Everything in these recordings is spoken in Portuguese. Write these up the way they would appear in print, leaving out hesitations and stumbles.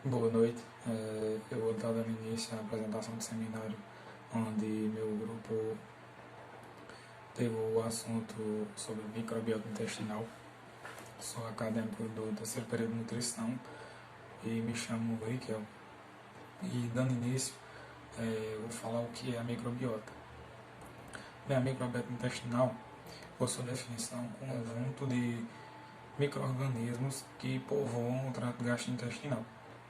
Boa noite. Eu vou estar dando início à apresentação do seminário onde meu grupo pegou o assunto sobre microbiota intestinal. Sou acadêmico do terceiro período de nutrição e me chamo Riquel. E dando início, eu vou falar o que é a microbiota. Bem, a microbiota intestinal, por sua definição, é um conjunto de micro-organismos que povoam o trato gastrointestinal,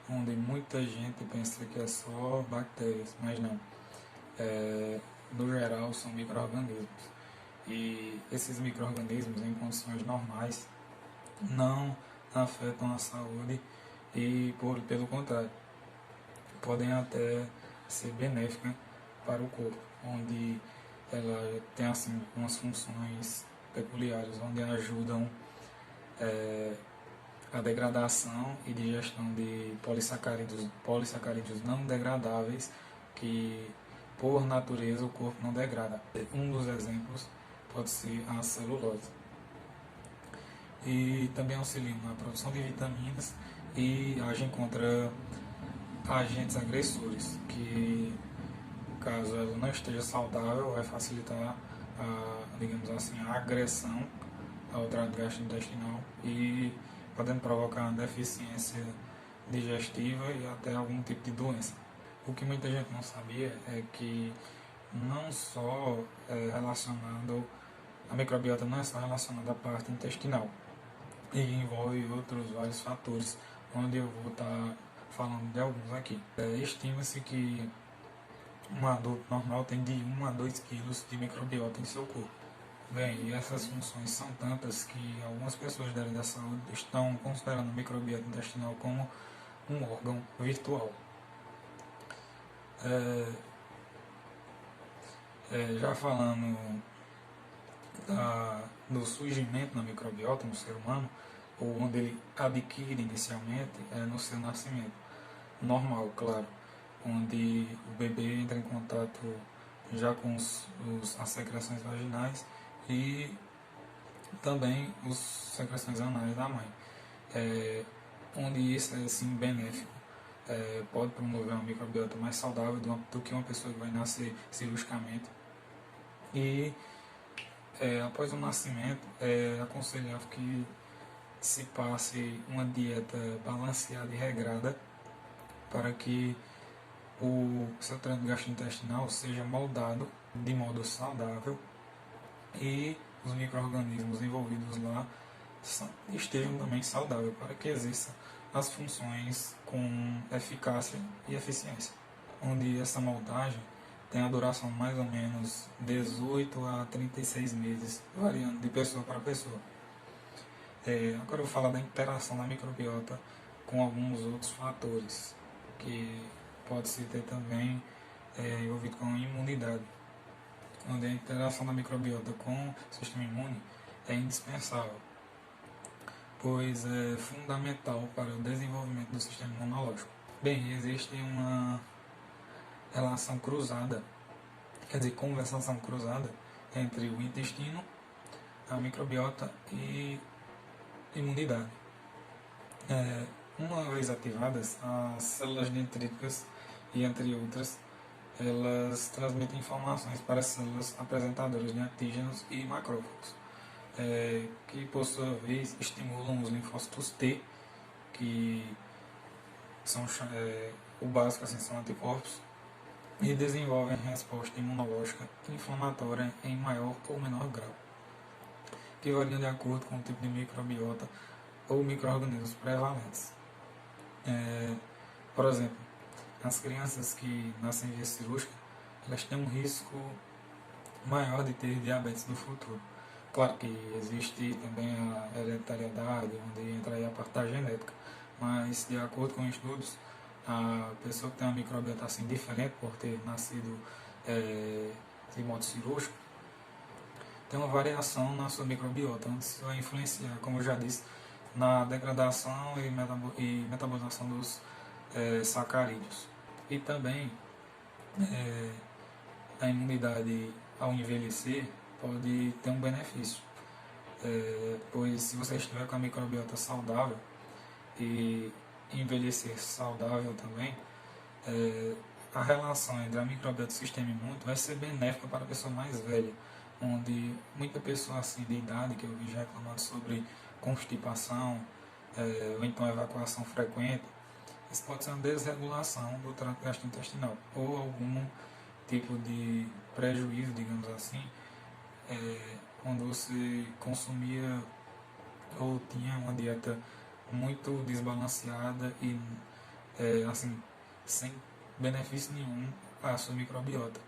onde muita gente pensa que é só bactérias, mas não. No geral, são micro-organismos. E esses micro-organismos, em condições normais, não afetam a saúde e, pelo contrário, podem até ser benéficas para o corpo, onde ela tem assim umas funções peculiares, onde ajudam a degradação e digestão de polissacarídeos não degradáveis que, por natureza, o corpo não degrada. Um dos exemplos pode ser a celulose. E também auxiliam na produção de vitaminas e agem contra agentes agressores, que, caso ela não esteja saudável, vai facilitar digamos assim, a agressão ao trato gastrointestinal e podendo provocar uma deficiência digestiva e até algum tipo de doença. O que muita gente não sabia é que não só é relacionado, a microbiota não é só relacionada à parte intestinal, e envolve outros vários fatores, onde eu vou estar falando de alguns aqui. Estima-se que um adulto normal tem de 1 a 2 quilos de microbiota em seu corpo. Bem, e essas funções são tantas que algumas pessoas da área da saúde estão considerando a microbiota intestinal como um órgão virtual. Já falando do surgimento da microbiota no ser humano, ou onde ele adquire inicialmente, é no seu nascimento. Normal, claro, onde o bebê entra em contato já com as secreções vaginais e também as secreções anais da mãe, onde isso é assim benéfico, pode promover uma microbiota mais saudável do que uma pessoa que vai nascer cirurgicamente. E após o nascimento, é aconselhável que se passe uma dieta balanceada e regrada para que o seu trato gastrointestinal seja moldado de modo saudável e os micro-organismos envolvidos lá estejam também saudáveis para que exerça as funções com eficácia e eficiência, onde essa moldagem tem a duração mais ou menos 18 a 36 meses, variando de pessoa para pessoa. Agora eu vou falar da interação da microbiota com alguns outros fatores, que pode se ter também envolvido com a imunidade, onde a interação da microbiota com o sistema imune é indispensável, pois é fundamental para o desenvolvimento do sistema imunológico. Bem, existe uma relação cruzada, quer dizer, conversação cruzada entre o intestino, a microbiota e imunidade. Uma vez ativadas, as células dendríticas e entre outras, elas transmitem informações para as células apresentadoras de antígenos e macrófagos, que por sua vez estimulam os linfócitos T, que são o básico assim, são anticorpos, e desenvolvem resposta imunológica inflamatória em maior ou menor grau, que variam de acordo com o tipo de microbiota ou micro-organismos prevalentes. Por exemplo, as crianças que nascem via cirúrgica, elas têm um risco maior de ter diabetes no futuro. Claro que existe também a hereditariedade, onde entra aí a parte da genética, mas de acordo com estudos, a pessoa que tem uma microbiota assim diferente por ter nascido de modo cirúrgico, tem uma variação na sua microbiota, onde isso vai influenciar, como eu já disse, na degradação e metabolização dos sacarídeos. E também a imunidade ao envelhecer pode ter um benefício, pois se você estiver com a microbiota saudável e envelhecer saudável também, é, a relação entre a microbiota e o sistema imune vai ser benéfica para a pessoa mais velha, onde muita pessoa assim de idade que eu vi já reclamando sobre constipação, ou então evacuação frequente, isso pode ser uma desregulação do trato gastrointestinal ou algum tipo de prejuízo, digamos assim, quando você consumia ou tinha uma dieta muito desbalanceada e assim sem benefício nenhum à sua microbiota.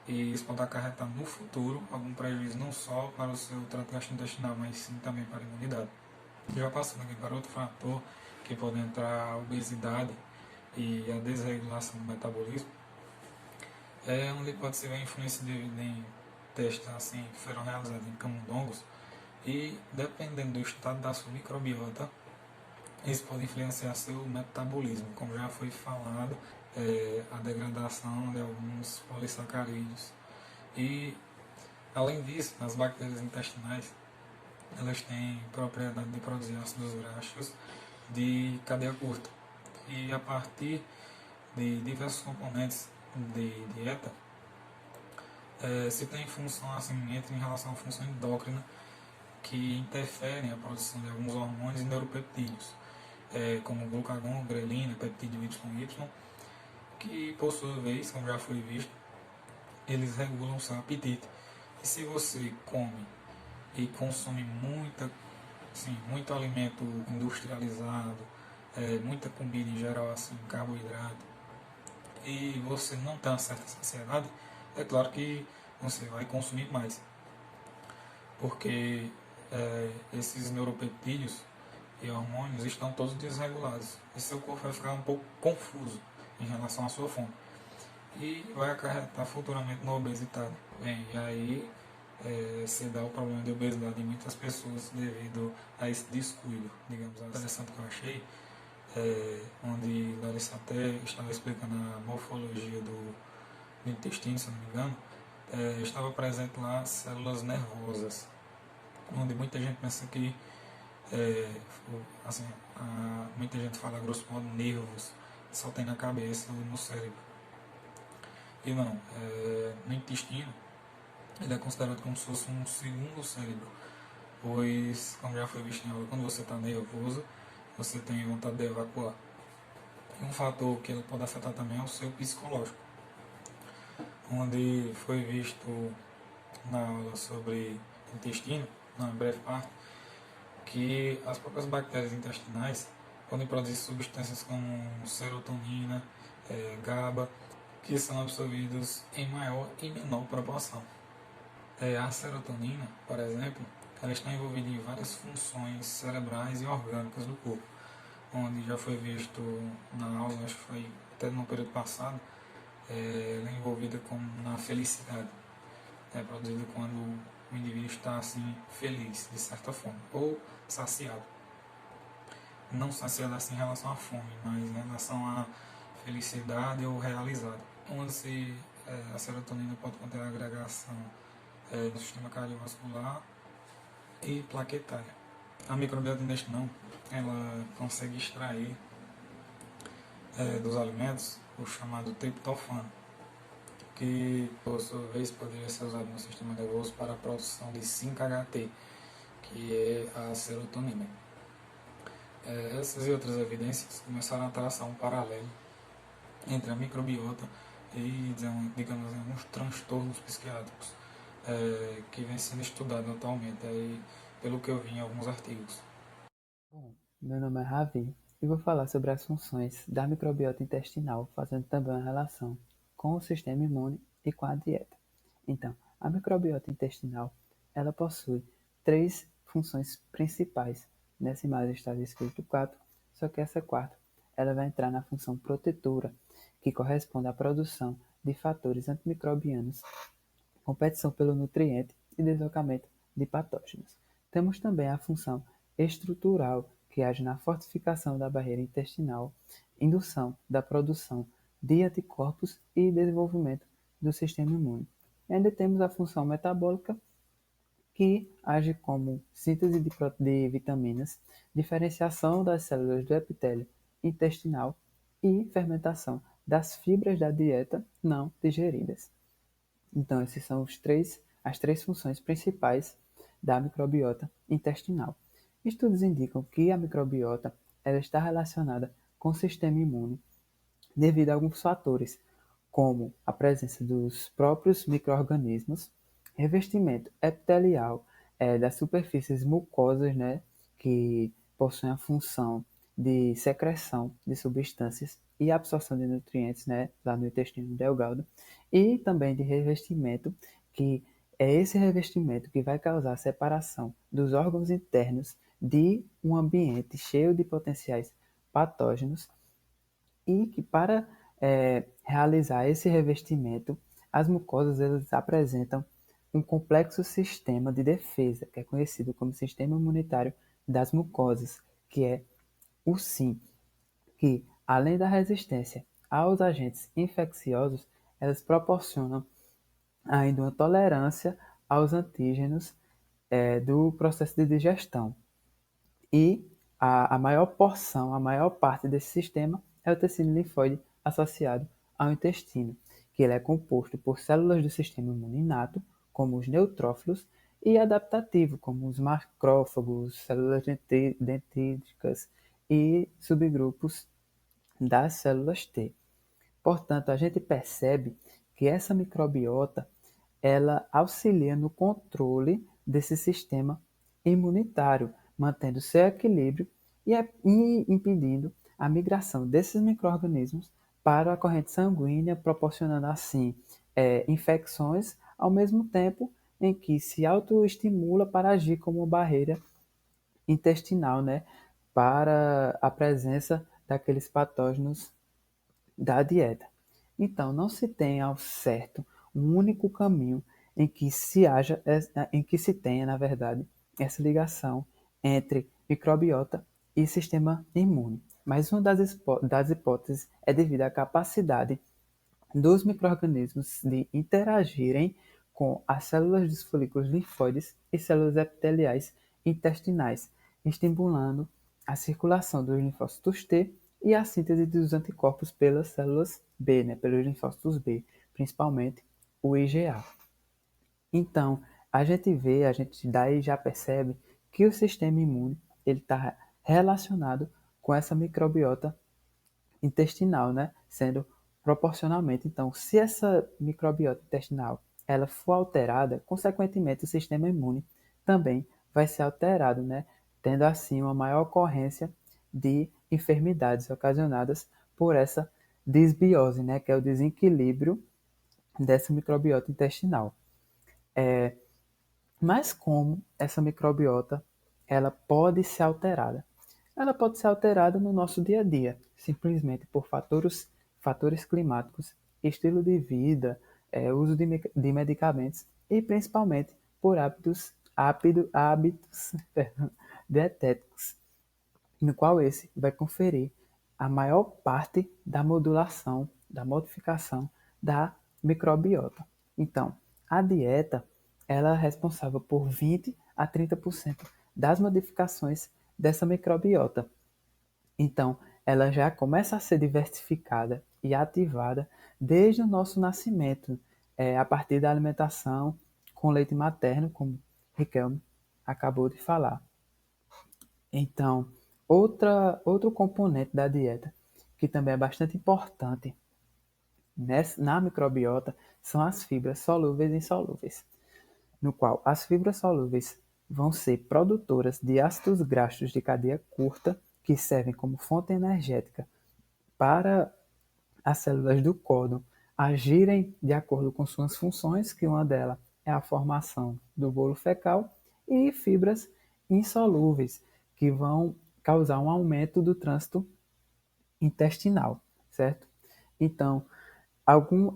E isso pode acarretar no futuro algum prejuízo não só para o seu trato gastrointestinal, mas sim também para a imunidade. Já passando aqui para outro fator que pode entrar a obesidade e a desregulação do metabolismo, é onde pode ser a influência devido em testes assim, que foram realizados em camundongos e dependendo do estado da sua microbiota, isso pode influenciar seu metabolismo, como já foi falado, a degradação de alguns polissacarídeos. E, além disso, as bactérias intestinais elas têm propriedade de produzir ácidos graxos de cadeia curta. E a partir de diversos componentes de dieta, se tem função assim, entra em relação à função endócrina que interferem na produção de alguns hormônios e neuropeptídeos, como glucagon, grelina, peptídeo YY, que por sua vez, como já foi visto, eles regulam o seu apetite. E se você come e consome muito alimento industrializado, muita comida em geral, assim, carboidrato, e você não tem uma certa saciedade, é claro que você vai consumir mais, porque esses neuropeptídeos e hormônios estão todos desregulados e seu corpo vai ficar um pouco confuso em relação à sua fome e vai acarretar futuramente na obesidade. Bem, e aí se dá o problema de obesidade em muitas pessoas devido a esse descuido, digamos assim. Interessante que eu achei, onde Larissa até estava explicando a morfologia do intestino, se não me engano, estava presente lá células nervosas, onde muita gente pensa que, assim, muita gente fala grosso modo nervos, só tem na cabeça ou no cérebro. E não, no intestino ele é considerado como se fosse um segundo cérebro, pois, como já foi visto em aula, quando você está nervoso, você tem vontade de evacuar. E um fator que ele pode afetar também é o seu psicológico, onde foi visto na aula sobre intestino, na breve parte, que as próprias bactérias intestinais podem produzir substâncias como serotonina, GABA, que são absorvidos em maior e menor proporção. A serotonina, por exemplo, ela está envolvida em várias funções cerebrais e orgânicas do corpo, onde já foi visto na aula, acho que foi até no período passado, ela é envolvida na felicidade. É produzida quando o indivíduo está assim feliz, de certa forma, ou saciado. Não saciado assim em relação à fome, mas em relação à felicidade ou realizado. Onde a serotonina pode conter a agregação no sistema cardiovascular e plaquetária. A microbiota intestinal ela consegue extrair dos alimentos o chamado triptofano, que por sua vez poderia ser usado no sistema nervoso para a produção de 5-HT, que é a serotonina. Essas e outras evidências começaram a traçar um paralelo entre a microbiota e, digamos, alguns transtornos psiquiátricos que vem sendo estudado atualmente, pelo que eu vi em alguns artigos. Bom, meu nome é Ravi e vou falar sobre as funções da microbiota intestinal, fazendo também uma relação com o sistema imune e com a dieta. Então, a microbiota intestinal, ela possui três funções principais. Nessa imagem está escrito quatro, só que essa quarta, ela vai entrar na função protetora, que corresponde à produção de fatores antimicrobianos, competição pelo nutriente e deslocamento de patógenos. Temos também a função estrutural, que age na fortificação da barreira intestinal, indução da produção de anticorpos e desenvolvimento do sistema imune. E ainda temos a função metabólica, que age como síntese de vitaminas, diferenciação das células do epitélio intestinal e fermentação das fibras da dieta não digeridas. Então, esses são as três funções principais da microbiota intestinal. Estudos indicam que a microbiota ela está relacionada com o sistema imune devido a alguns fatores, como a presença dos próprios micro-organismos, revestimento epitelial das superfícies mucosas, né, que possuem a função de secreção de substâncias e absorção de nutrientes, né, lá no intestino delgado, e também de revestimento, que é esse revestimento que vai causar a separação dos órgãos internos de um ambiente cheio de potenciais patógenos e que para realizar esse revestimento, as mucosas elas apresentam um complexo sistema de defesa, que é conhecido como sistema imunitário das mucosas, que é o SIM, que além da resistência aos agentes infecciosos, elas proporcionam ainda uma tolerância aos antígenos do processo de digestão. E a maior porção, a maior parte desse sistema é o tecido linfóide associado ao intestino, que ele é composto por células do sistema imune inato, como os neutrófilos, e adaptativo, como os macrófagos, células dendríticas e subgrupos das células T. Portanto, a gente percebe que essa microbiota ela auxilia no controle desse sistema imunitário, mantendo seu equilíbrio e impedindo a migração desses micro-organismos para a corrente sanguínea, proporcionando assim infecções, ao mesmo tempo em que se autoestimula para agir como uma barreira intestinal, né, para a presença daqueles patógenos da dieta. Então, não se tem ao certo um único caminho em que se tenha, na verdade, essa ligação entre microbiota e sistema imune. Mas uma das hipóteses é devido à capacidade dos micro-organismos de interagirem com as células dos folículos linfóides e células epiteliais intestinais, estimulando a circulação dos linfócitos T e a síntese dos anticorpos pelas células B, né, pelos linfócitos B, principalmente o IgA. Então, a gente daí já percebe que o sistema imune ele está relacionado com essa microbiota intestinal, né? Sendo proporcionalmente. Então, se essa microbiota intestinal ela for alterada, consequentemente o sistema imune também vai ser alterado, né? Tendo assim uma maior ocorrência de enfermidades ocasionadas por essa disbiose, né? Que é o desequilíbrio dessa microbiota intestinal. Mas como essa microbiota ela pode ser alterada? Ela pode ser alterada no nosso dia a dia, simplesmente por fatores climáticos, estilo de vida, uso de medicamentos e principalmente por hábitos dietéticos, no qual esse vai conferir a maior parte da modulação, da modificação da microbiota. Então, a dieta ela é responsável por 20 a 30% das modificações dessa microbiota. Então, ela já começa a ser diversificada e ativada desde o nosso nascimento, a partir da alimentação com leite materno, como Riquelme acabou de falar. Então, outro componente da dieta, que também é bastante importante na microbiota, são as fibras solúveis e insolúveis, no qual as fibras solúveis vão ser produtoras de ácidos graxos de cadeia curta, que servem como fonte energética para as células do cólon agirem de acordo com suas funções, que uma delas é a formação do bolo fecal, e fibras insolúveis, que vão causar um aumento do trânsito intestinal, certo? Então,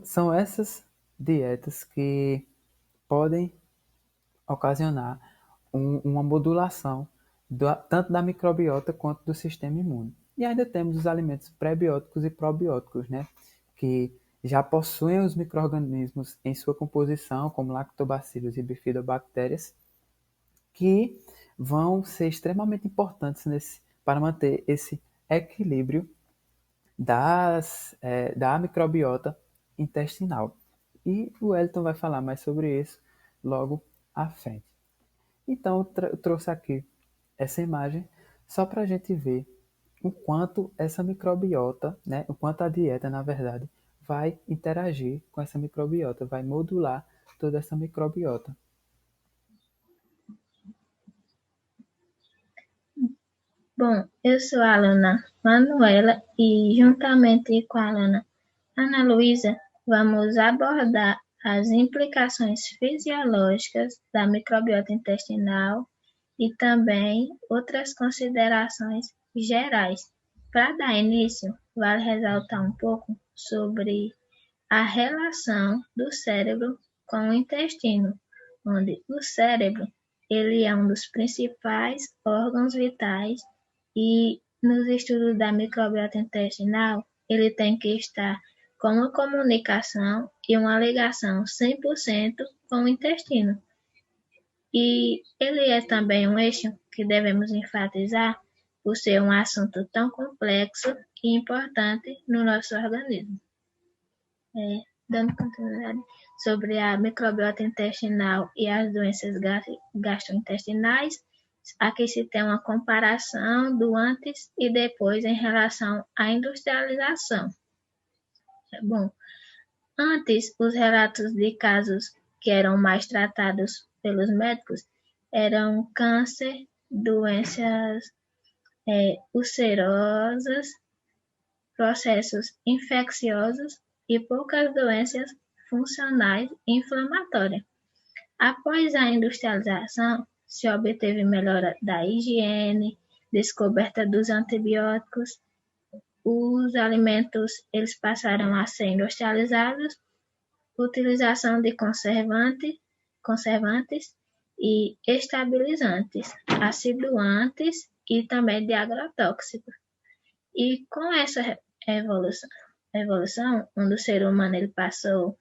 são essas dietas que podem ocasionar uma modulação tanto da microbiota quanto do sistema imune. E ainda temos os alimentos pré-bióticos e probióticos, né? Que já possuem os micro-organismos em sua composição, como lactobacilos e bifidobactérias, que vão ser extremamente importantes para manter esse equilíbrio da microbiota intestinal. E o Wellington vai falar mais sobre isso logo à frente. Então, eu trouxe aqui essa imagem só para a gente ver o quanto essa microbiota, né, o quanto a dieta, na verdade, vai interagir com essa microbiota, vai modular toda essa microbiota. Bom, eu sou a aluna Manuela e, juntamente com a aluna Ana Luísa, vamos abordar as implicações fisiológicas da microbiota intestinal e também outras considerações gerais. Para dar início, vale ressaltar um pouco sobre a relação do cérebro com o intestino, onde o cérebro ele é um dos principais órgãos vitais e nos estudos da microbiota intestinal ele tem que estar com uma comunicação e uma ligação 100% com o intestino. E ele é também um eixo que devemos enfatizar por ser um assunto tão complexo e importante no nosso organismo. Dando continuidade sobre a microbiota intestinal e as doenças gastrointestinais, aqui se tem uma comparação do antes e depois em relação à industrialização. Bom, antes, os relatos de casos que eram mais tratados pelos médicos eram câncer, doenças ulcerosas, processos infecciosos e poucas doenças funcionais e inflamatórias. Após a industrialização, se obteve melhora da higiene, descoberta dos antibióticos, os alimentos eles passaram a ser industrializados, utilização de conservantes e estabilizantes, aciduantes e também de agrotóxicos. E com essa evolução, onde o ser humano ele passou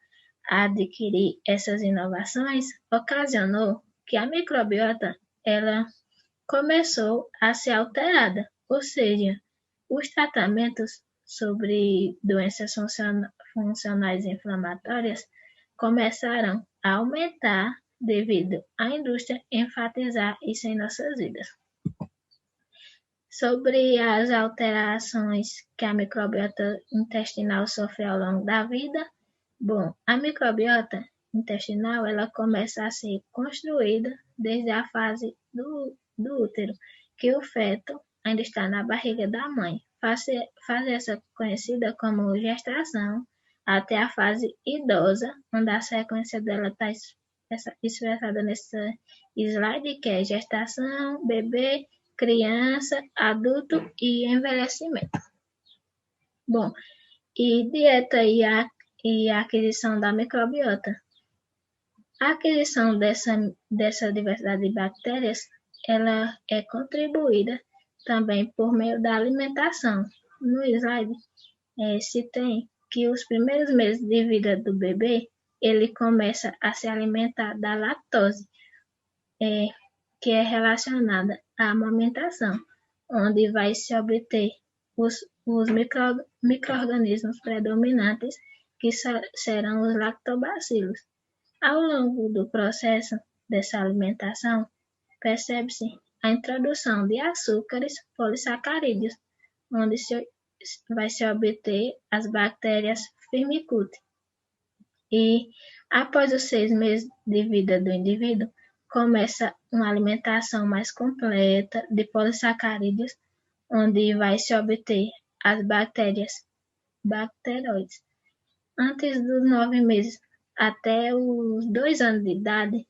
a adquirir essas inovações, ocasionou que a microbiota ela começou a ser alterada, ou seja, os tratamentos sobre doenças funcionais inflamatórias começaram a aumentar devido à indústria enfatizar isso em nossas vidas. Sobre as alterações que a microbiota intestinal sofre ao longo da vida, bom, a microbiota intestinal ela começa a ser construída desde a fase do útero, que o feto ainda está na barriga da mãe. Fase essa conhecida como gestação, até a fase idosa, onde a sequência dela está expressada nesse slide, que é gestação, bebê, criança, adulto e envelhecimento. Bom, e dieta e a aquisição da microbiota. A aquisição dessa diversidade de bactérias, ela é contribuída também por meio da alimentação. No slide, se tem que os primeiros meses de vida do bebê, ele começa a se alimentar da lactose, que é relacionada à amamentação, onde vai se obter os micro-organismos predominantes, que serão os lactobacilos. Ao longo do processo dessa alimentação, percebe-se a introdução de açúcares polissacarídeos, onde vai se obter as bactérias Firmicutes. E, após os 6 meses de vida do indivíduo, começa uma alimentação mais completa de polissacarídeos, onde vai se obter as bacteroides. Antes dos 9 meses até os 2 anos de idade,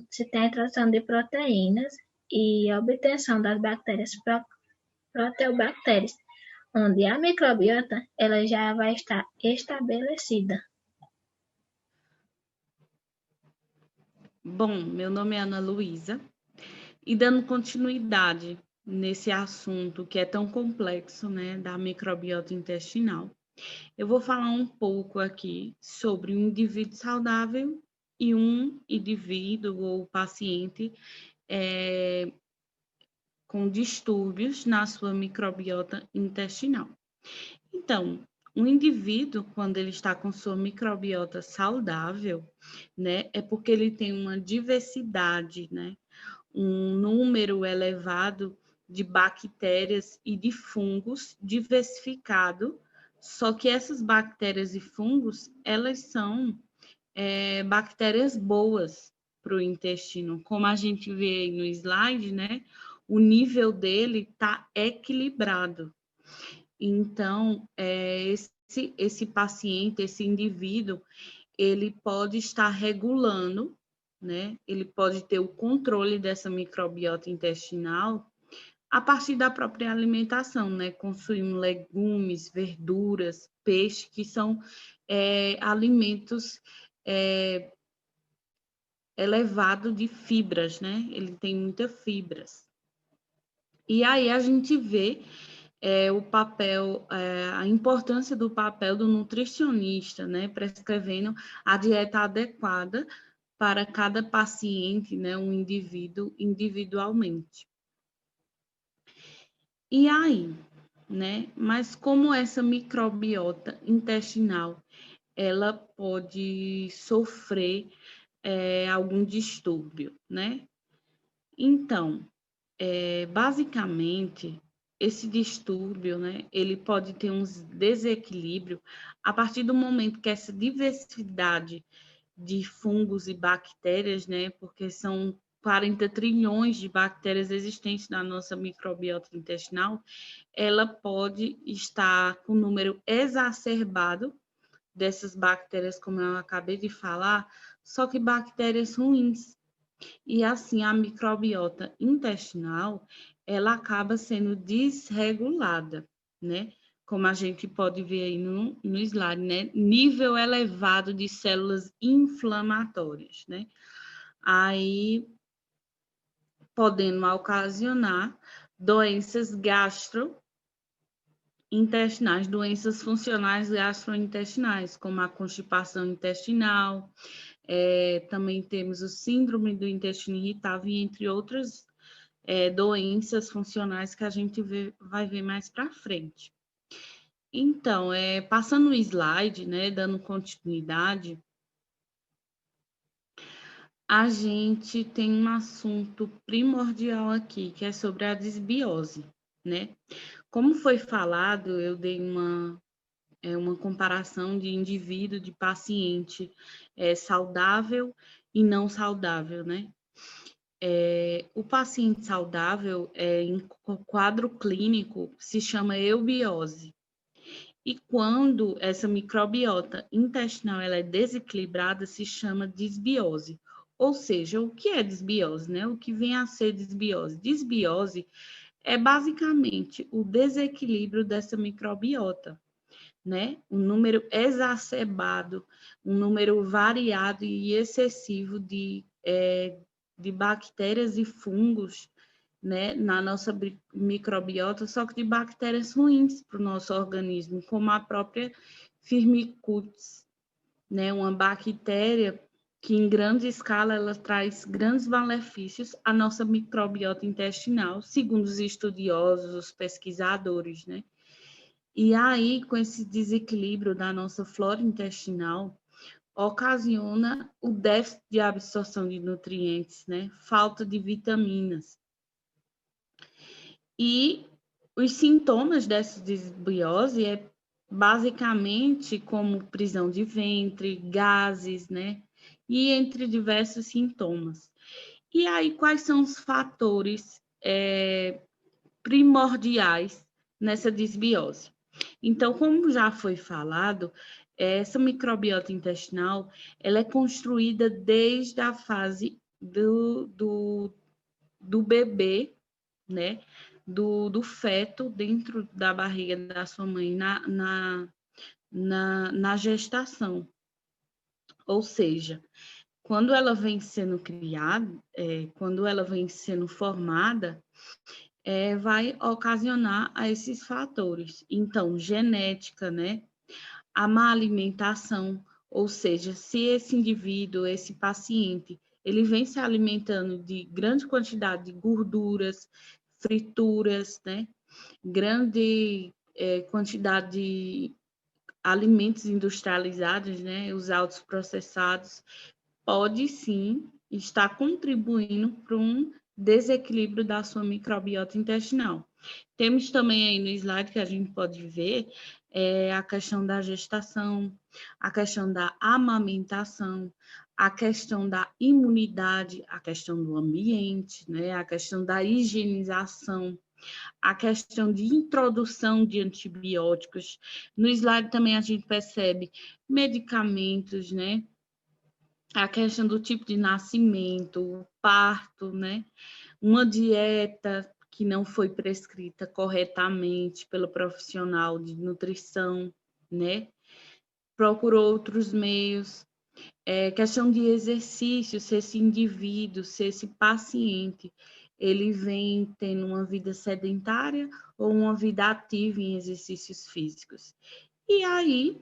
se tem a introdução de proteínas e a obtenção das bactérias proteobactérias, onde a microbiota ela já vai estar estabelecida. Bom, meu nome é Ana Luísa e dando continuidade nesse assunto que é tão complexo, né, da microbiota intestinal, eu vou falar um pouco aqui sobre um indivíduo saudável e um indivíduo ou paciente com distúrbios na sua microbiota intestinal. Então, um indivíduo, quando ele está com sua microbiota saudável, né, é porque ele tem uma diversidade, né, um número elevado de bactérias e de fungos diversificado, só que essas bactérias e fungos, elas são bactérias boas para o intestino. Como a gente vê aí no slide, né, o nível dele está equilibrado. Então, esse paciente, esse indivíduo, ele pode estar regulando, né? Ele pode ter o controle dessa microbiota intestinal a partir da própria alimentação, né? Consumindo legumes, verduras, peixe, que são alimentos elevados de fibras, né? Ele tem muitas fibras. E aí a gente vê o papel, a importância do papel do nutricionista, né, prescrevendo a dieta adequada para cada paciente, né, um indivíduo individualmente. E aí, né, mas como essa microbiota intestinal, ela pode sofrer algum distúrbio, né? Então, basicamente, esse distúrbio, né, ele pode ter um desequilíbrio a partir do momento que essa diversidade de fungos e bactérias, né, porque são 40 trilhões de bactérias existentes na nossa microbiota intestinal, ela pode estar com um número exacerbado dessas bactérias, como eu acabei de falar, só que bactérias ruins. E assim, a microbiota intestinal, ela acaba sendo desregulada, né? Como a gente pode ver aí no slide, né? Nível elevado de células inflamatórias, né? Aí, podendo ocasionar doenças gastrointestinais, doenças funcionais gastrointestinais, como a constipação intestinal, também temos o síndrome do intestino irritável, entre outras doenças funcionais que a gente vai ver mais para frente. Então, passando o slide, né, dando continuidade, a gente tem um assunto primordial aqui, que é sobre a disbiose, né? Como foi falado, eu dei uma comparação de indivíduo, de paciente saudável e não saudável, né? O paciente saudável, em quadro clínico, se chama eubiose. E quando essa microbiota intestinal ela é desequilibrada, se chama disbiose. Ou seja, o que é disbiose, né? O que vem a ser disbiose? Disbiose é basicamente o desequilíbrio dessa microbiota, né? Um número exacerbado, um número variado e excessivo de bactérias e fungos, né, na nossa microbiota, só que de bactérias ruins para o nosso organismo, como a própria Firmicutes, né, uma bactéria que em grande escala ela traz grandes malefícios à nossa microbiota intestinal, segundo os estudiosos, os pesquisadores, né? E aí, com esse desequilíbrio da nossa flora intestinal, ocasiona o déficit de absorção de nutrientes, né? Falta de vitaminas. E os sintomas dessa disbiose é basicamente como prisão de ventre, gases, né? E entre diversos sintomas. E aí, quais são os fatores primordiais nessa disbiose? Então, como já foi falado, essa microbiota intestinal ela é construída desde a fase do bebê, né? Do feto dentro da barriga da sua mãe na gestação. Ou seja, quando ela vem sendo criada, quando ela vem sendo formada, vai ocasionar a esses fatores. Então, genética, né? A má alimentação, ou seja, se esse indivíduo, esse paciente, ele vem se alimentando de grande quantidade de gorduras, frituras, né? Grande quantidade de alimentos industrializados, né? Os altos processados, pode sim estar contribuindo para um desequilíbrio da sua microbiota intestinal. Temos também aí no slide que a gente pode ver a questão da gestação, a questão da amamentação, a questão da imunidade, a questão do ambiente, né? A questão da higienização, a questão de introdução de antibióticos. No slide também a gente percebe medicamentos, né? A questão do tipo de nascimento, o parto, né? Uma dieta que não foi prescrita corretamente pelo profissional de nutrição, né? Procurou outros meios. Questão de exercício, se esse indivíduo, se esse paciente, ele vem tendo uma vida sedentária ou uma vida ativa em exercícios físicos. E aí,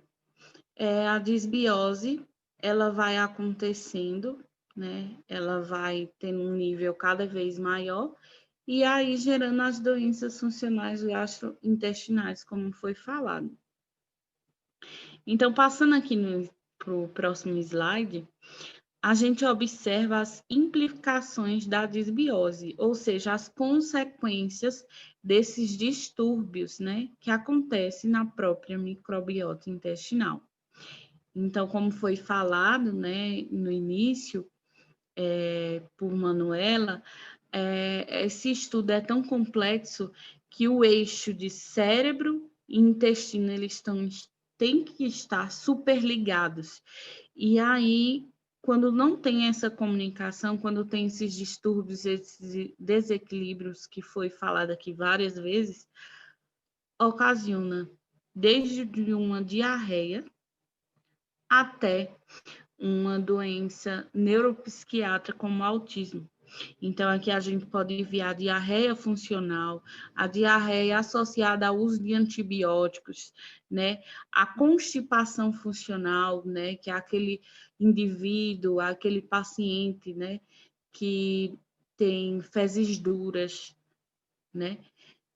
a disbiose, ela vai acontecendo, né? Ela vai tendo um nível cada vez maior, e aí gerando as doenças funcionais gastrointestinais, como foi falado. Então, passando aqui para o próximo slide, a gente observa as implicações da disbiose, ou seja, as consequências desses distúrbios, né, que acontecem na própria microbiota intestinal. Então, como foi falado, né, no início, por Manuela, esse estudo é tão complexo que o eixo de cérebro e intestino, eles têm que estar superligados. E aí, quando não tem essa comunicação, quando tem esses distúrbios, esses desequilíbrios que foi falado aqui várias vezes, ocasiona desde uma diarreia até uma doença neuropsiquiátrica como autismo. Então, aqui a gente pode ver a diarreia funcional, a diarreia associada ao uso de antibióticos, né? A constipação funcional, né? Que é aquele indivíduo, aquele paciente, né? Que tem fezes duras, né?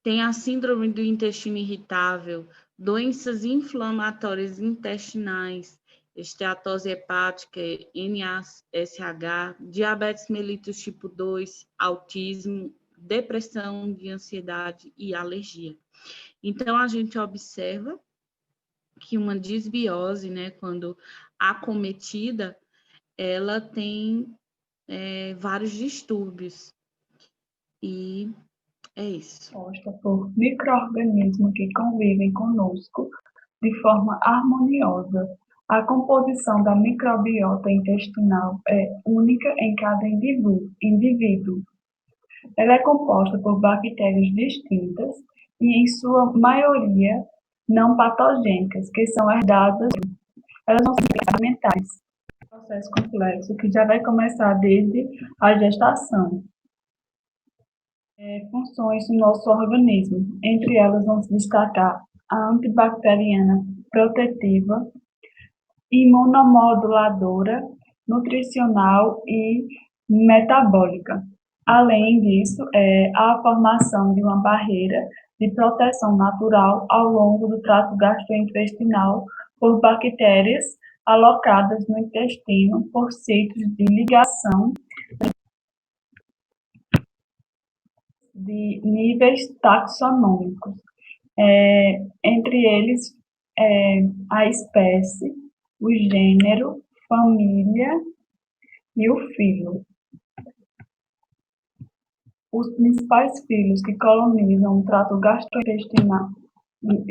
Tem a síndrome do intestino irritável, doenças inflamatórias intestinais, esteatose hepática, NASH, diabetes mellitus tipo 2, autismo, depressão de ansiedade e alergia. Então, a gente observa que uma disbiose, né, quando acometida, ela tem vários distúrbios. E é isso. Composta por micro-organismos que convivem conosco de forma harmoniosa. A composição da microbiota intestinal é única em cada indivíduo. Ela é composta por bactérias distintas e, em sua maioria, não patogênicas, que são herdadas. Elas não são alimentares. Um processo complexo que já vai começar desde a gestação. Funções do nosso organismo. Entre elas, vamos destacar a antibacteriana protetiva, imunomoduladora, nutricional e metabólica. Além disso, a formação de uma barreira de proteção natural ao longo do trato gastrointestinal por bactérias alocadas no intestino por sítios de ligação de níveis taxonômicos, entre eles a espécie, o gênero, família e o filo. Os principais filos que colonizam o trato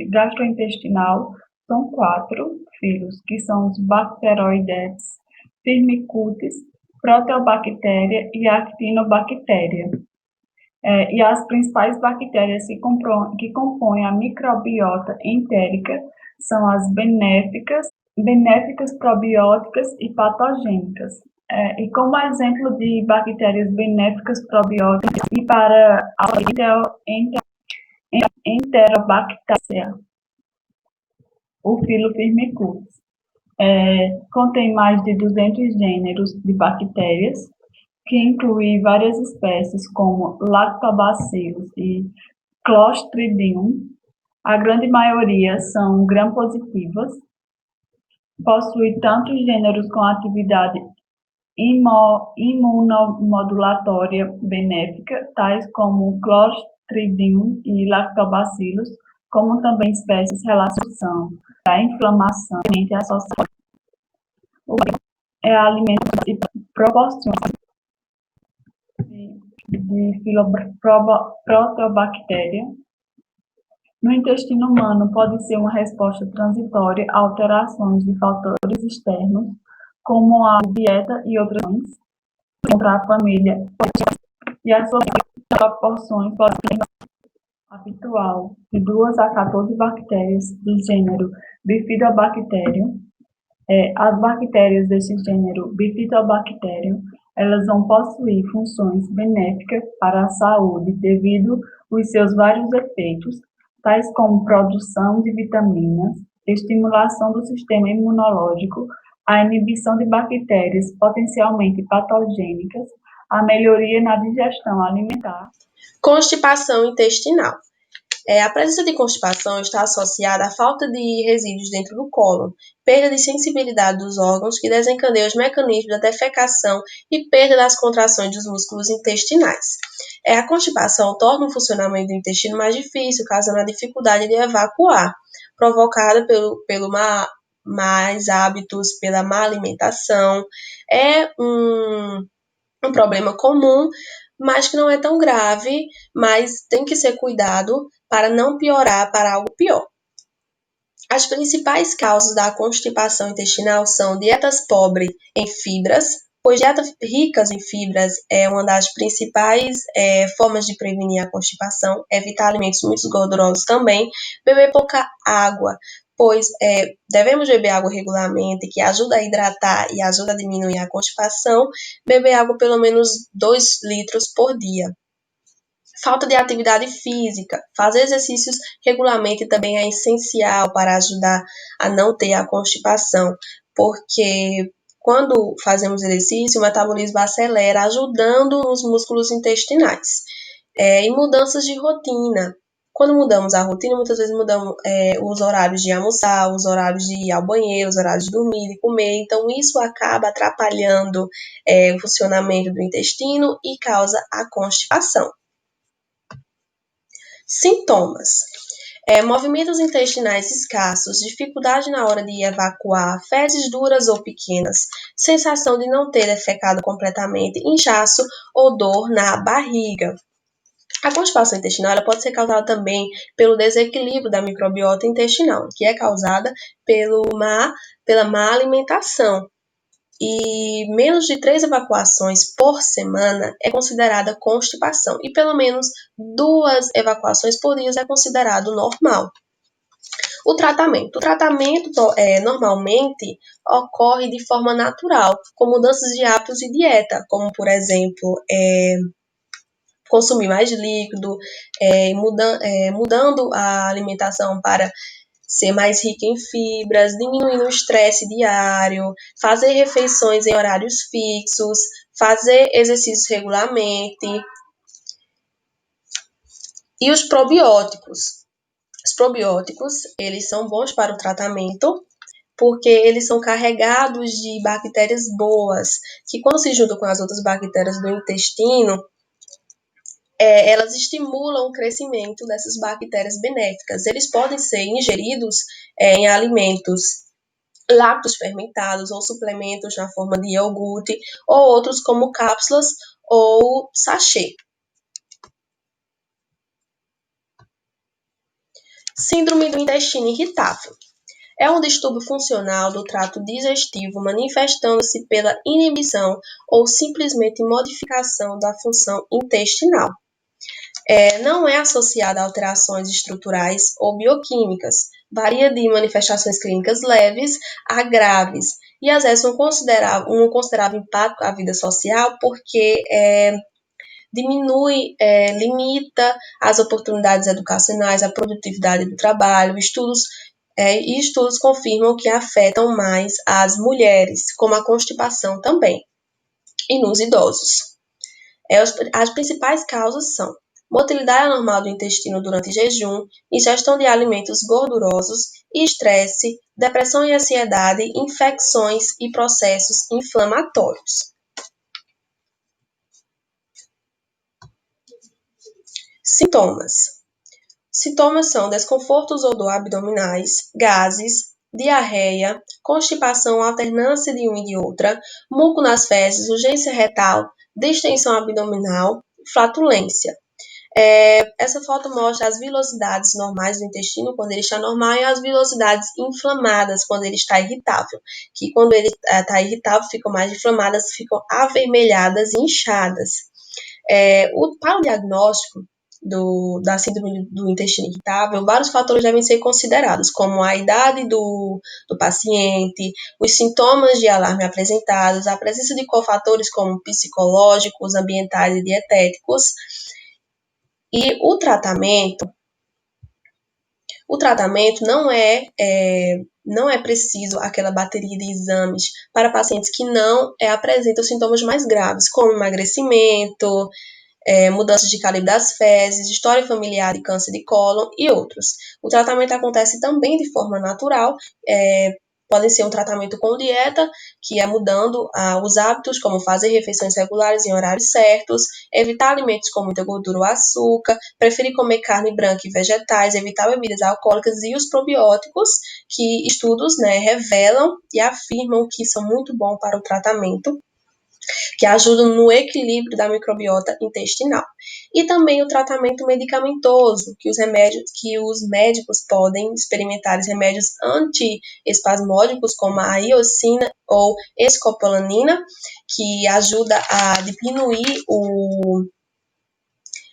gastrointestinal são 4 filos, que são os Bacteroidetes, Firmicutes, Proteobactéria e Actinobactéria. E as principais bactérias que compõem a microbiota entérica são as benéficas, probióticas e patogênicas. E como exemplo de bactérias benéficas probióticas, e para a Enterobactéria, o filo Firmicutes. Contém mais de 200 gêneros de bactérias, que inclui várias espécies como Lactobacillus e Clostridium. A grande maioria são gram-positivas, possui tanto gêneros com atividade imunomodulatória benéfica, tais como Clostridium e Lactobacillus, como também espécies relacionadas à inflamação associada. O é alimento e proporciona de Proteobactéria. No intestino humano, pode ser uma resposta transitória a alterações de fatores externos, como a dieta e outras coisas, contra a família, e as suas proporções podem ser habitual de 2 a 14 bactérias do gênero Bifidobacterium. As bactérias desse gênero Bifidobacterium, elas vão possuir funções benéficas para a saúde devido aos seus vários efeitos, tais como produção de vitaminas, estimulação do sistema imunológico, a inibição de bactérias potencialmente patogênicas, a melhoria na digestão alimentar. Constipação intestinal. A presença de constipação está associada à falta de resíduos dentro do cólon, perda de sensibilidade dos órgãos que desencadeia os mecanismos da defecação e perda das contrações dos músculos intestinais. A constipação torna o funcionamento do intestino mais difícil, causando a dificuldade de evacuar, provocada pelo mais hábitos, pela má alimentação. É um problema comum, mas que não é tão grave, mas tem que ser cuidado para não piorar para algo pior. As principais causas da constipação intestinal são dietas pobres em fibras, pois dietas ricas em fibras é uma das principais formas de prevenir a constipação, evitar alimentos muito gordurosos também, beber pouca água, pois devemos beber água regularmente, que ajuda a hidratar e ajuda a diminuir a constipação, beber água pelo menos 2 litros por dia. Falta de atividade física, fazer exercícios regularmente também é essencial para ajudar a não ter a constipação, porque quando fazemos exercício, o metabolismo acelera, ajudando os músculos intestinais. E mudanças de rotina. Quando mudamos a rotina, muitas vezes mudamos os horários de almoçar, os horários de ir ao banheiro, os horários de dormir, de comer. Então, isso acaba atrapalhando o funcionamento do intestino e causa a constipação. Sintomas: movimentos intestinais escassos, dificuldade na hora de evacuar, fezes duras ou pequenas, sensação de não ter defecado completamente, inchaço ou dor na barriga. A constipação intestinal ela pode ser causada também pelo desequilíbrio da microbiota intestinal, que é causada pela má alimentação. E menos de 3 evacuações por semana é considerada constipação. E pelo menos 2 evacuações por dia é considerado normal. O tratamento normalmente ocorre de forma natural, com mudanças de hábitos e dieta, como, por exemplo, consumir mais líquido, mudando a alimentação para ser mais rica em fibras, diminuindo o estresse diário, fazer refeições em horários fixos, fazer exercícios regularmente. E os probióticos? Os probióticos, eles são bons para o tratamento, porque eles são carregados de bactérias boas, que quando se juntam com as outras bactérias do intestino, elas estimulam o crescimento dessas bactérias benéficas. Eles podem ser ingeridos em alimentos lácteos fermentados ou suplementos na forma de iogurte ou outros como cápsulas ou sachê. Síndrome do intestino irritável. É um distúrbio funcional do trato digestivo manifestando-se pela inibição ou simplesmente modificação da função intestinal. Não é associada a alterações estruturais ou bioquímicas, varia de manifestações clínicas leves a graves e às vezes um considerável impacto à vida social porque limita as oportunidades educacionais, a produtividade do trabalho. Estudos confirmam que afetam mais as mulheres, como a constipação também, e nos idosos. As principais causas são motilidade anormal do intestino durante jejum, ingestão de alimentos gordurosos, estresse, depressão e ansiedade, infecções e processos inflamatórios. Sintomas. Sintomas são desconfortos odor-abdominais, gases, diarreia, constipação, alternância de uma e de outra, muco nas fezes, urgência retal, distensão abdominal, flatulência. Essa foto mostra as velocidades normais do intestino quando ele está normal e as velocidades inflamadas quando ele está irritável. Que quando ele está irritável, ficam mais inflamadas, ficam avermelhadas e inchadas. Para o diagnóstico da síndrome do intestino irritável, vários fatores devem ser considerados, como a idade do paciente, os sintomas de alarme apresentados, a presença de cofatores como psicológicos, ambientais e dietéticos. E o tratamento não é preciso aquela bateria de exames para pacientes que não apresentam sintomas mais graves, como emagrecimento, mudanças de calibre das fezes, história familiar de câncer de cólon e outros. O tratamento acontece também de forma natural, pode ser um tratamento com dieta, que é mudando os hábitos, como fazer refeições regulares em horários certos, evitar alimentos com muita gordura ou açúcar, preferir comer carne branca e vegetais, evitar bebidas alcoólicas e os probióticos, que estudos revelam e afirmam que são muito bons para o tratamento, que ajudam no equilíbrio da microbiota intestinal. E também o tratamento medicamentoso, que os médicos podem experimentar os remédios antiespasmódicos, como a iosina ou escopolamina, que ajuda a diminuir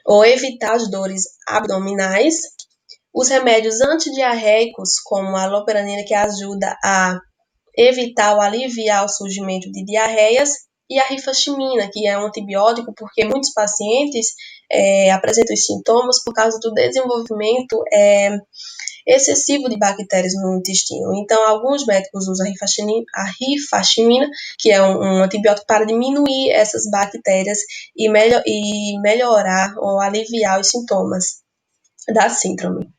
ou evitar as dores abdominais. Os remédios antidiarreicos, como a loperamida, que ajuda a evitar ou aliviar o surgimento de diarreias, e a rifaximinina, que é um antibiótico, porque muitos pacientes apresentam os sintomas por causa do desenvolvimento excessivo de bactérias no intestino. Então, alguns médicos usam a rifaximinina, que é um antibiótico para diminuir essas bactérias e melhorar ou aliviar os sintomas da síndrome.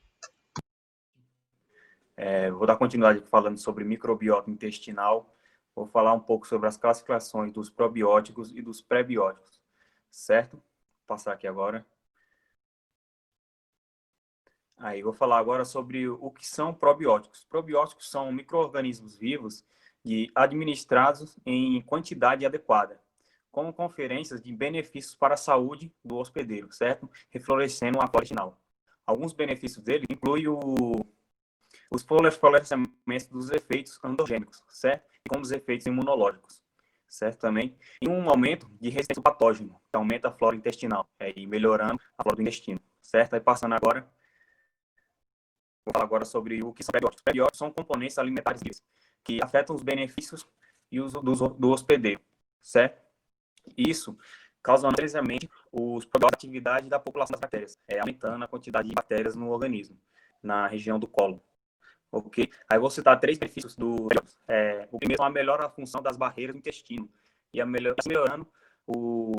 Vou dar continuidade falando sobre microbiota intestinal. Vou falar um pouco sobre as classificações dos probióticos e dos prebióticos, certo? Vou passar aqui agora. Aí, vou falar agora sobre o que são probióticos. Probióticos são micro-organismos vivos administrados em quantidade adequada, com conferências de benefícios para a saúde do hospedeiro, certo? Reflorescendo a flora intestinal. Alguns benefícios dele incluem os florescamentos dos efeitos endogênicos, certo? E como os efeitos imunológicos, certo? Também. E um aumento de resistência ao patógeno, que aumenta a flora intestinal, e melhorando a flora do intestino, certo? Aí passando agora, vou falar agora sobre o que são prebióticos. Prebióticos são componentes alimentares que afetam os benefícios e do hospedeiro, certo? Isso causa necessariamente a atividade da população das bactérias, aumentando a quantidade de bactérias no organismo, na região do cólon. Ok? Aí vou citar 3 benefícios do prebióticos. O primeiro é a melhora da função das barreiras do intestino e melhorando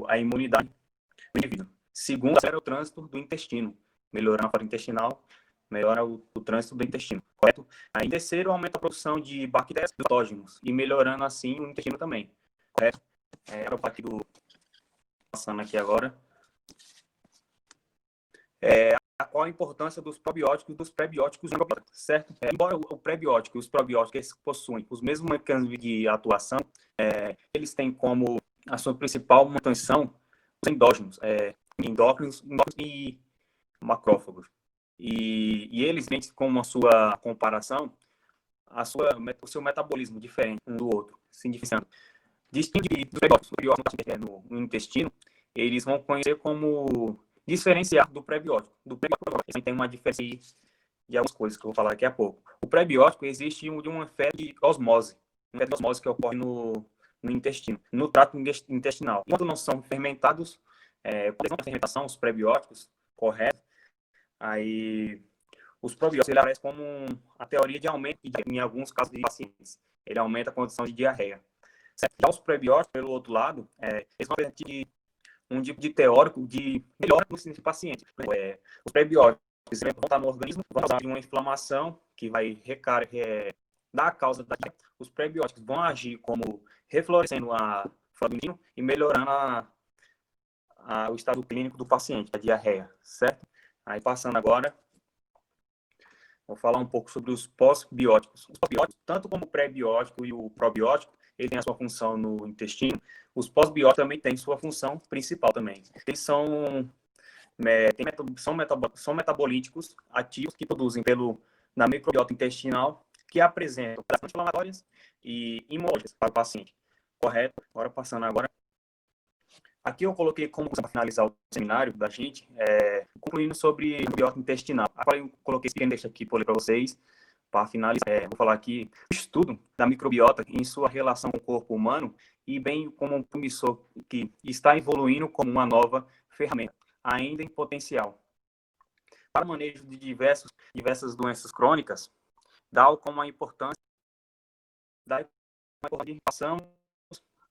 a imunidade do indivíduo. Segundo, acelera o trânsito do intestino, melhorando a flora intestinal, melhora o trânsito do intestino, correto? Aí, em terceiro, aumenta a produção de bactérias e patógenos e melhorando assim o intestino também, correto? Passando aqui agora. Qual a importância dos probióticos e dos prebióticos, certo? Embora o prebiótico e os probióticos possuem os mesmos mecanismos de atuação, eles têm como a sua principal manutenção os endógenos, endócrinos e macrófagos. E eles têm como a sua comparação o seu metabolismo diferente um do outro, se diferenciando. Distinto dos prebióticos no intestino, eles vão conhecer como diferenciar do prebiótico. Eles tem uma diferença de algumas coisas que eu vou falar daqui a pouco. O prebiótico existe de um efeito de osmose, que ocorre no intestino, no trato intestinal. Quando não são fermentados, por exemplo, a fermentação, os prebióticos, correto? Aí, os probióticos, ele aparece como a teoria de aumento, em alguns casos de pacientes. Ele aumenta a condição de diarreia. Certo? Já os prebióticos, pelo outro lado, eles vão permitir um tipo de teórico de melhora no paciente. Os prebióticos vão estar no organismo, vão causar uma inflamação que vai dar a causa da diarreia. Os prebióticos vão agir como reflorescendo a flora do intestino e melhorando o estado clínico do paciente, a diarreia, certo? Aí passando agora, vou falar um pouco sobre os pós-bióticos. Os pós-bióticos, tanto como o pré-biótico e o probiótico, ele tem a sua função no intestino. Os pós-bióticos também têm sua função principal também. Eles são metabolíticos ativos que produzem na microbiota intestinal, que apresentam anti-inflamatórias e imunológicas para o paciente. Correto? Agora passando agora. Aqui eu coloquei como para finalizar o seminário da gente, concluindo sobre microbiota intestinal. Agora eu coloquei esse pequeno aqui para ler para vocês, para finalizar. Vou falar aqui o estudo da microbiota em sua relação com o corpo humano e bem como um promissor que está evoluindo como uma nova ferramenta, ainda em potencial, para o manejo de diversas doenças crônicas, dá como a importância da passamos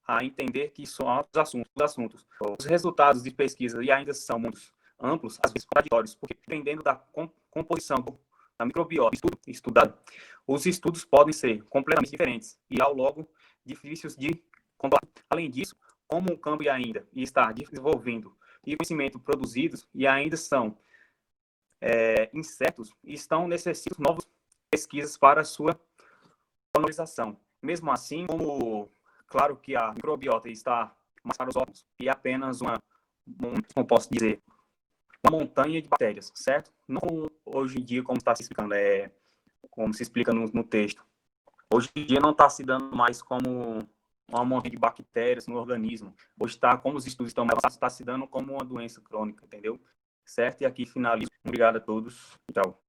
a entender que são altos assuntos. Os resultados de pesquisa e ainda são muito amplos, às vezes contraditórios, porque dependendo da composição da microbiota estudada, os estudos podem ser completamente diferentes e, ao longo, difíceis de comprovar. Além disso, como o campo ainda está desenvolvendo e conhecimento produzidos e ainda são incertos, necessitam novas pesquisas para sua valorização. Mesmo assim, claro que a microbiota está mais para os órgãos e é apenas como posso dizer, uma montanha de bactérias, certo? Não hoje em dia, como está se explicando, como se explica no texto. Hoje em dia não está se dando mais como uma montanha de bactérias no organismo. Hoje está, como os estudos estão mais avançados, está se dando como uma doença crônica, entendeu? Certo? E aqui finalizo. Obrigado a todos. Tchau.